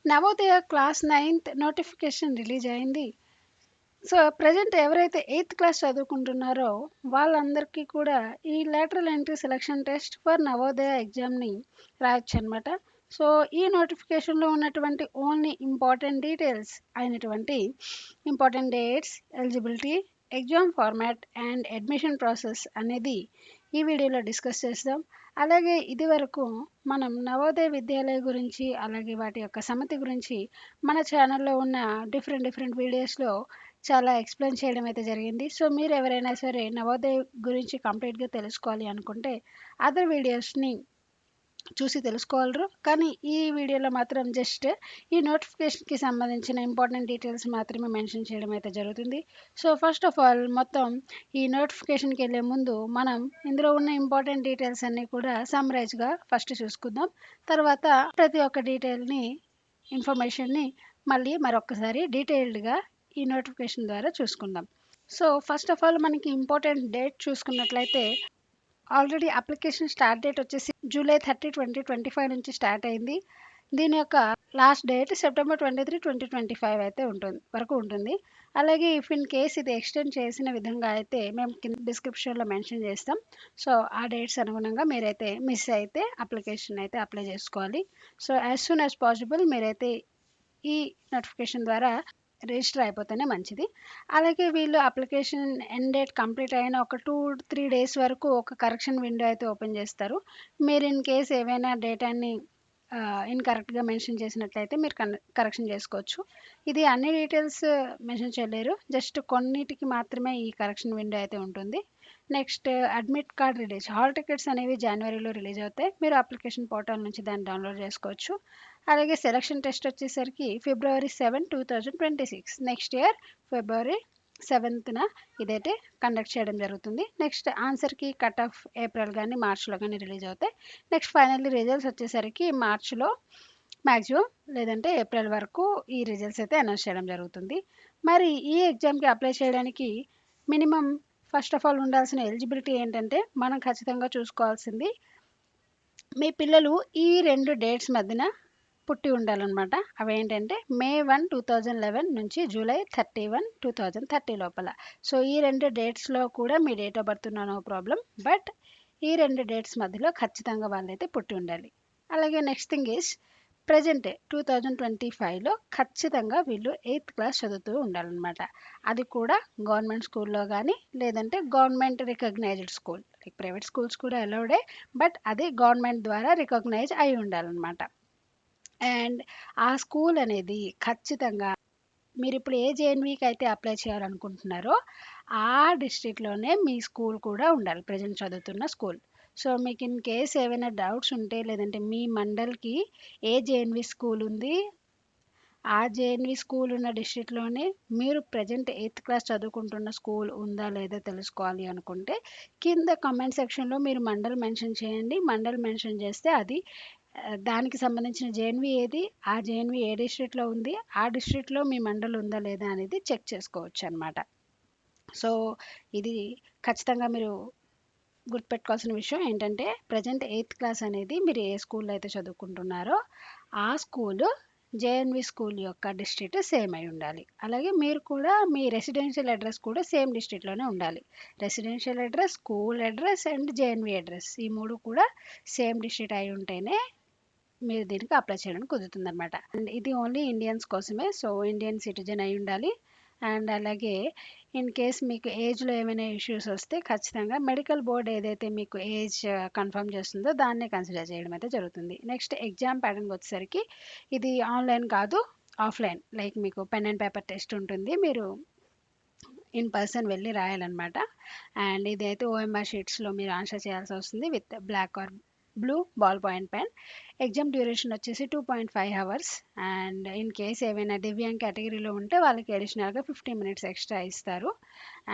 Navodaya class 9th notification release అయింది. So, present ఎవరైతే 8th class చదువుకుంటున్నారో వాళ్ళందరికీ కూడా ఈ lateral entry selection test for Navodaya ఎగ్జామ్‌ని రాయొచ్చనమాట. సో, ఈ నోటిఫికేషన్‌లో ఉన్నటువంటి ఓన్లీ ఇంపార్టెంట్ డీటెయిల్స్ అయినటువంటి important dates, eligibility, exam format and admission process అనేది ఈ వీడియోలో డిస్కస్ చేద్దాం. అలాగే ఇదివరకు మనం నవోదయ విద్యాలయ గురించి, అలాగే వాటి యొక్క సమితి గురించి మన ఛానల్‌లో ఉన్న డిఫరెంట్ వీడియోస్‌లో చాలా ఎక్స్‌ప్లెయిన్ చేయడం అయితే జరిగింది. సో, మీరు ఎవరైనా సరే నవోదయ గురించి కంప్లీట్‌గా తెలుసుకోవాలి అనుకుంటే అదర్ వీడియోస్‌ని చూసి తెలుసుకోగలరు. కానీ ఈ వీడియోలో మాత్రం జస్ట్ ఈ నోటిఫికేషన్‌కి సంబంధించిన ఇంపార్టెంట్ డీటెయిల్స్ మాత్రమే మెన్షన్ చేయడం అయితే జరుగుతుంది. సో, ఫస్ట్ ఆఫ్ ఆల్ మొత్తం ఈ నోటిఫికేషన్‌కెళ్ళే ముందు మనం ఇందులో ఉన్న ఇంపార్టెంట్ డీటెయిల్స్ అన్నీ కూడా సమ్మరైజ్‌గా ఫస్ట్ చూసుకుందాం. తర్వాత ప్రతి ఒక్క డీటెయిల్‌ని, ఇన్ఫర్మేషన్‌ని మళ్ళీ మరొక్కసారి డీటెయిల్డ్‌గా ఈ నోటిఫికేషన్ ద్వారా చూసుకుందాం. సో, ఫస్ట్ ఆఫ్ ఆల్ మనకి ఇంపార్టెంట్ డేట్ చూసుకున్నట్లయితే ఆల్రెడీ అప్లికేషన్ స్టార్ట్ డేట్ వచ్చేసి జూలై 30, 2025 నుంచి స్టార్ట్ అయింది. దీని యొక్క లాస్ట్ డేట్ సెప్టెంబర్ 23, 2025 అయితే వరకు ఉంటుంది. అలాగే ఇఫ్ ఇన్ కేస్ ఇది ఎక్స్టెండ్ చేసిన విధంగా అయితే మేము కింద డిస్క్రిప్షన్లో మెన్షన్ చేస్తాం. సో, ఆ డేట్స్ అనుగుణంగా మీరైతే మిస్ అయితే అప్లికేషన్ అయితే అప్లై చేసుకోవాలి. So, as soon as possible మీరైతే ఈ నోటిఫికేషన్ ద్వారా రిజిస్టర్ అయిపోతేనే మంచిది. అలాగే వీళ్ళు అప్లికేషన్ ఎండ్ డేట్ కంప్లీట్ అయిన ఒక 2-3 డేస్ వరకు ఒక కరెక్షన్ విండో అయితే ఓపెన్ చేస్తారు. మీరు ఇన్ కేస్ ఏవైనా డేటాని ఇన్‌కరెక్ట్‌గా మెన్షన్ చేసినట్లయితే మీరు కరెక్షన్ చేసుకోవచ్చు. ఇది అన్ని డీటెయిల్స్ మెన్షన్ చేయలేరు. జస్ట్ కొన్నిటికి మాత్రమే ఈ కరెక్షన్ విండో అయితే ఉంటుంది. Next admit card release. Hall tickets అనేవి జనవరిలో రిలీజ్ అవుతాయి. మీరు అప్లికేషన్ పోర్టల్ నుంచి దాన్ని డౌన్లోడ్ చేసుకోవచ్చు. అలాగే సెలక్షన్ టెస్ట్ వచ్చేసరికి ఫిబ్రవరి 7, 2026 నెక్స్ట్ ఇయర్ ఫిబ్రవరి 7న ఇదైతే కండక్ట్ చేయడం జరుగుతుంది. నెక్స్ట్ ఆన్సర్‌కి కట్ ఆఫ్ ఏప్రిల్ గానీ, మార్చ్‌లో గానీ రిలీజ్ అవుతాయి. నెక్స్ట్ ఫైనల్లీ రిజల్ట్స్ వచ్చేసరికి మార్చ్‌లో మాక్సిమం లేదంటే ఏప్రిల్ వరకు ఈ రిజల్ట్స్ అయితే అనౌన్స్ చేయడం జరుగుతుంది. మరి ఈ ఎగ్జామ్‌కి అప్లై చేయడానికి మినిమమ్ ఫస్ట్ ఆఫ్ ఆల్ ఉండాల్సిన ఎలిజిబిలిటీ ఏంటంటే మనం ఖచ్చితంగా చూసుకోవాల్సింది మీ పిల్లలు ఈ 2 డేట్స్ మధ్యన పుట్టి ఉండాలన్నమాట. అవేంటంటే మే 1, 2011 నుంచి జూలై 31, 2030 లోపల. సో, ఈ 2 డేట్స్‌లో కూడా మీ డేట్ ఆఫ్ బర్త్ ఉన్నా నో ప్రాబ్లమ్. బట్ ఈ 2 డేట్స్ మధ్యలో ఖచ్చితంగా వాళ్ళైతే పుట్టి ఉండాలి. అలాగే నెక్స్ట్ థింగ్ ఈజ్ ప్రెజెంట్ 2025లో ఖచ్చితంగా వీళ్ళు 8th క్లాస్ చదువుతూ ఉండాలన్నమాట. అది కూడా గవర్నమెంట్ స్కూల్‌లో గానీ, లేదంటే government recognised school. Like private schools కూడా అలౌడే. బట్ అది గవర్నమెంట్ ద్వారా రికగ్నైజ్ అయి ఉండాలన్నమాట. అండ్ ఆ స్కూల్ అనేది ఖచ్చితంగా మీరిప్పుడు ఏ జేఎన్‌వీకి అయితే అప్లై చేయాలనుకుంటున్నారో, ఆ డిస్ట్రిక్ట్‌లోనే మీ స్కూల్ కూడా ఉండాలి. ప్రెజెంట్ చదువుతున్న స్కూల్. సో, మీకు ఇన్ కేస్ ఏవైనా డౌట్స్ ఉంటే, లేదంటే మీ మండల్‌కి ఏ జేఎన్‌వీ స్కూల్ ఉంది, ఆ జేఎన్‌వీ స్కూల్ ఉన్న డిస్ట్రిక్ట్‌లోనే మీరు ప్రెజెంట్ 8th క్లాస్ చదువుకుంటున్న స్కూల్ ఉందా లేదా తెలుసుకోవాలి అనుకుంటే, కింద కామెంట్ సెక్షన్‌లో మీరు మండల్ మెన్షన్ చేయండి. మండల్ మెన్షన్ చేస్తే అది దానికి సంబంధించిన జేఎన్‌వీ ఏది, ఆ జేఎన్‌వీ ఏ డిస్ట్రిక్ట్‌లో ఉంది, ఆ డిస్ట్రిక్ట్‌లో మీ మండల్ ఉందా లేదా అనేది చెక్ చేసుకోవచ్చనమాట. సో, ఇది ఖచ్చితంగా మీరు గుర్తుపెట్టుకోవాల్సిన విషయం ఏంటంటే, ప్రెజెంట్ 8th క్లాస్ అనేది మీరు ఏ స్కూల్‌లో అయితే చదువుకుంటున్నారో, ఆ స్కూలు జేఎన్‌వీ స్కూల్ యొక్క డిస్ట్రిక్ట్ సేమ్ అయి ఉండాలి. అలాగే మీరు కూడా మీ రెసిడెన్షియల్ అడ్రెస్ కూడా సేమ్ డిస్ట్రిక్ట్‌లోనే ఉండాలి. Residential address, school address and JNV address ఈ 3 కూడా సేమ్ డిస్ట్రిక్ట్ అయి ఉంటేనే మీరు దీనికి అప్లై చేయడానికి కుదురుతుందనమాట. అండ్ ఇది ఓన్లీ ఇండియన్స్ కోసమే. సో, ఇండియన్ సిటిజన్ అయి ఉండాలి. అండ్ అలాగే ఇన్ కేస్ మీకు ఏజ్‌లో ఏమైనా ఇష్యూస్ వస్తే ఖచ్చితంగా మెడికల్ బోర్డ్ ఏదైతే మీకు ఏజ్ కన్ఫర్మ్ చేస్తుందో దాన్నే కన్సిడర్ చేయడం అయితే జరుగుతుంది. నెక్స్ట్ ఎగ్జామ్ ప్యాటర్న్‌కి వచ్చేసరికి ఇది ఆన్‌లైన్ కాదు, ఆఫ్‌లైన్. లైక్ మీకు పెన్ అండ్ పేపర్ టెస్ట్ ఉంటుంది. మీరు ఇన్ పర్సన్ వెళ్ళి రాయాలన్నమాట. అండ్ ఇదైతే ఓఎంఆర్ షీట్స్‌లో మీరు ఆన్సర్ చేయాల్సి వస్తుంది with black or blue ball point pen. Exam duration వచ్చేసి 2.5 అవర్స్. అండ్ ఇన్ కేస్ ఏవైనా దివ్యాంగ్ కేటగిరీలో ఉంటే వాళ్ళకి అడిషనల్‌గా 15 మినిట్స్ ఎక్స్ట్రా ఇస్తారు.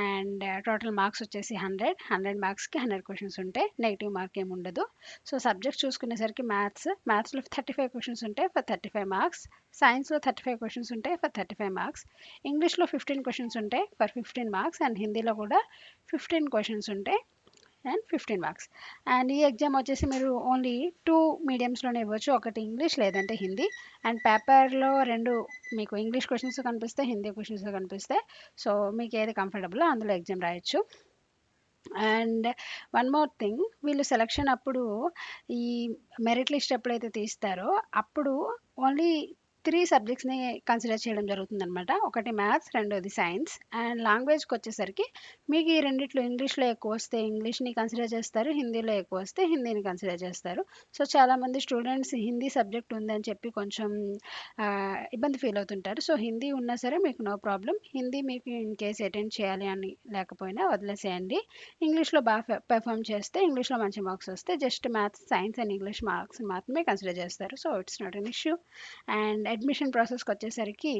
అండ్ టోటల్ మార్క్స్ వచ్చేసి 100 మార్క్స్‌కి 100 క్వెషన్స్ ఉంటాయి. నెగెటివ్ మార్క్ ఏమి ఉండదు. సో, సబ్జెక్ట్స్ చూసుకునేసరికి మ్యాథ్స్‌లో 35 క్వెషన్స్ ఉంటాయి ఫర్ 35 మార్క్స్. సైన్స్‌లో 35 క్వెషన్స్ ఉంటాయి ఫర్ 35 మార్క్స్. ఇంగ్లీష్‌లో 15 క్వెషన్స్ ఉంటాయి ఫర్ 15 మార్క్స్. అండ్ హిందీలో కూడా 15 క్వెషన్స్ ఉంటాయి అండ్ 15 మార్క్స్. అండ్ ఈ ఎగ్జామ్ వచ్చేసి మీరు ఓన్లీ 2 మీడియంస్లోనే ఇవ్వచ్చు, ఒకటి ఇంగ్లీష్ లేదంటే హిందీ. అండ్ పేపర్లో రెండు మీకు ఇంగ్లీష్ క్వశ్చన్స్ కనిపిస్తాయి, హిందీ క్వశ్చన్స్ కనిపిస్తాయి. సో మీకు ఏది కంఫర్టబుల్ అందులో ఎగ్జామ్ రాయొచ్చు. అండ్ వన్ మోర్ థింగ్, వీళ్ళు సెలక్షన్ అప్పుడు ఈ మెరిట్ లిస్ట్ ఎప్పుడైతే తీస్తారో అప్పుడు ఓన్లీ 3 సబ్జెక్ట్స్ని కన్సిడర్ చేయడం జరుగుతుందన్నమాట. ఒకటి మ్యాథ్స్, రెండోది సైన్స్. అండ్ లాంగ్వేజ్కి వచ్చేసరికి మీకు ఈ రెండిట్లో ఇంగ్లీష్లో ఎక్కువ వస్తే ఇంగ్లీష్ని కన్సిడర్ చేస్తారు, హిందీలో ఎక్కువ వస్తే హిందీని కన్సిడర్ చేస్తారు. సో చాలామంది స్టూడెంట్స్ హిందీ సబ్జెక్ట్ ఉందని చెప్పి కొంచెం ఇబ్బంది ఫీల్ అవుతుంటారు. సో హిందీ ఉన్నా సరే మీకు నో ప్రాబ్లం, హిందీ మీకు ఇన్ కేస్ అటెండ్ చేయాలి అని లేకపోయినా వదిలేసేయండి. ఇంగ్లీష్లో బాగా పెర్ఫామ్ చేస్తే, ఇంగ్లీష్లో మంచి మార్క్స్ వస్తే just maths, science and English marks మాత్రమే కన్సిడర్ చేస్తారు. So it's not an issue. And admission ప్రాసెస్కి వచ్చేసరికి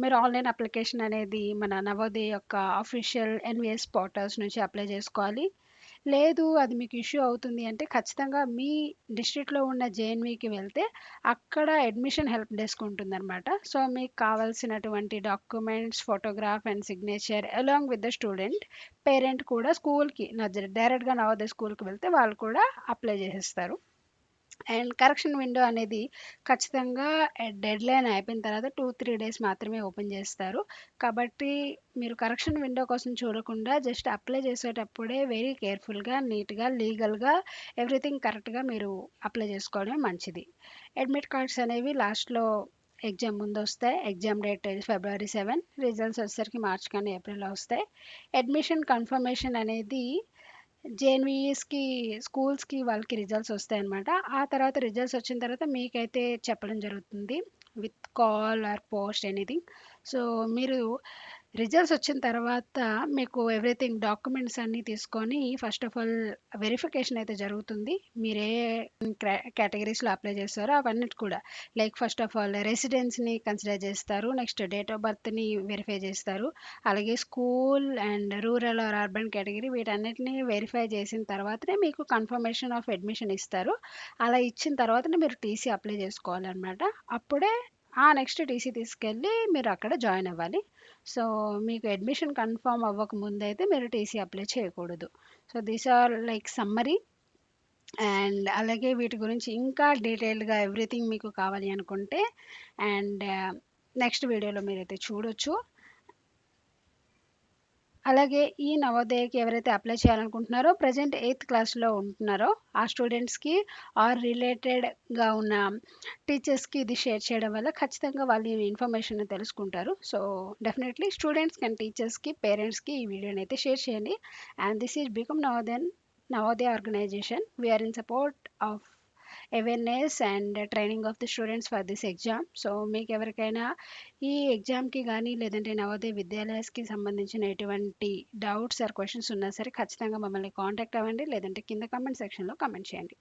మీరు ఆన్లైన్ అప్లికేషన్ అనేది మన నవోదయ యొక్క అఫీషియల్ ఎన్విఎస్ పోర్టల్స్ నుంచి అప్లై చేసుకోవాలి. లేదు అది మీకు ఇష్యూ అవుతుంది అంటే ఖచ్చితంగా మీ డిస్ట్రిక్ట్లో ఉన్న జేఎన్వీకి వెళ్తే అక్కడ అడ్మిషన్ హెల్ప్ డెస్క్ ఉంటుందన్నమాట. సో మీకు కావాల్సినటువంటి documents, photograph and signature along with the student parent కూడా స్కూల్కి డైరెక్ట్గా నవోదయ స్కూల్కి వెళ్తే వాళ్ళు కూడా అప్లై చేసేస్తారు. అండ్ కరెక్షన్ విండో అనేది ఖచ్చితంగా డెడ్ లైన్ అయిపోయిన తర్వాత 2-3 డేస్ మాత్రమే ఓపెన్ చేస్తారు. కాబట్టి మీరు కరెక్షన్ విండో కోసం చూడకుండా జస్ట్ అప్లై చేసేటప్పుడే వెరీ కేర్ఫుల్గా, నీట్గా, లీగల్గా ఎవ్రీథింగ్ కరెక్ట్గా మీరు అప్లై చేసుకోవడమే మంచిది. అడ్మిట్ కార్డ్స్ అనేవి లాస్ట్లో ఎగ్జామ్ ముందు వస్తాయి. ఎగ్జామ్ డేట్ February 7, రిజల్ట్స్ వచ్చేసరికి మార్చ్ కానీ ఏప్రిల్లో వస్తాయి. అడ్మిషన్ కన్ఫర్మేషన్ అనేది జేఎన్వీఎస్కి స్కూల్స్కి వాళ్ళకి రిజల్ట్స్ వస్తాయన్నమాట. ఆ తర్వాత రిజల్ట్స్ వచ్చిన తర్వాత మీకైతే చెప్పడం జరుగుతుంది with call or post anything. So మీరు రిజల్ట్స్ వచ్చిన తర్వాత మీకు ఎవ్రీథింగ్ డాక్యుమెంట్స్ అన్నీ తీసుకొని ఫస్ట్ ఆఫ్ ఆల్ వెరిఫికేషన్ అయితే జరుగుతుంది. మీరు ఏ కేటగిరీస్లో అప్లై చేస్తారో అవన్నీ కూడా, లైక్ ఫస్ట్ ఆఫ్ ఆల్ రెసిడెన్స్ని కన్సిడర్ చేస్తారు, నెక్స్ట్ డేట్ ఆఫ్ బర్త్ని వెరిఫై చేస్తారు, అలాగే school and rural or urban category వీటన్నిటిని వెరిఫై చేసిన తర్వాతనే మీకు కన్ఫర్మేషన్ ఆఫ్ అడ్మిషన్ ఇస్తారు. అలా ఇచ్చిన తర్వాతనే మీరు టీసీ అప్లై చేసుకోవాలన్నమాట. అప్పుడే నెక్స్ట్ టీసీ తీసుకెళ్ళి మీరు అక్కడ జాయిన్ అవ్వాలి. సో మీకు అడ్మిషన్ కన్ఫర్మ్ అవ్వక ముందు అయితే మీరు టీసీ అప్లై చేయకూడదు. So these are like summary. And అలాగే వీటి గురించి ఇంకా డీటెయిల్డ్గా ఎవ్రీథింగ్ మీకు కావాలి అనుకుంటే అండ్ నెక్స్ట్ వీడియోలో మీరైతే చూడొచ్చు. అలాగే ఈ నవోదయకి ఎవరైతే అప్లై చేయాలనుకుంటున్నారో ప్రజెంట్ 8th క్లాస్లో ఉంటున్నారో ఆ స్టూడెంట్స్కి ఆర్ రిలేటెడ్గా ఉన్న టీచర్స్కి ఇది షేర్ చేయడం వల్ల ఖచ్చితంగా వాళ్ళు ఈ ఇన్ఫర్మేషన్ తెలుసుకుంటారు. సో డెఫినెట్లీ స్టూడెంట్స్కి అండ్ టీచర్స్కి, పేరెంట్స్కి ఈ వీడియోని అయితే షేర్ చేయండి. And this is become Navodaya organisation. We are in support of awareness and training of the students for this exam. So మీకు ఎవరికైనా ఈ ఎగ్జామ్కి కానీ లేదంటే నవోదయ విద్యాలయాస్కి సంబంధించిన ఎటువంటి డౌట్స్ ఆర్ క్వశ్చన్స్ ఉన్నా సరే ఖచ్చితంగా మమ్మల్ని కాంటాక్ట్ అవ్వండి, లేదంటే కింద కామెంట్ సెక్షన్లో కామెంట్ చేయండి.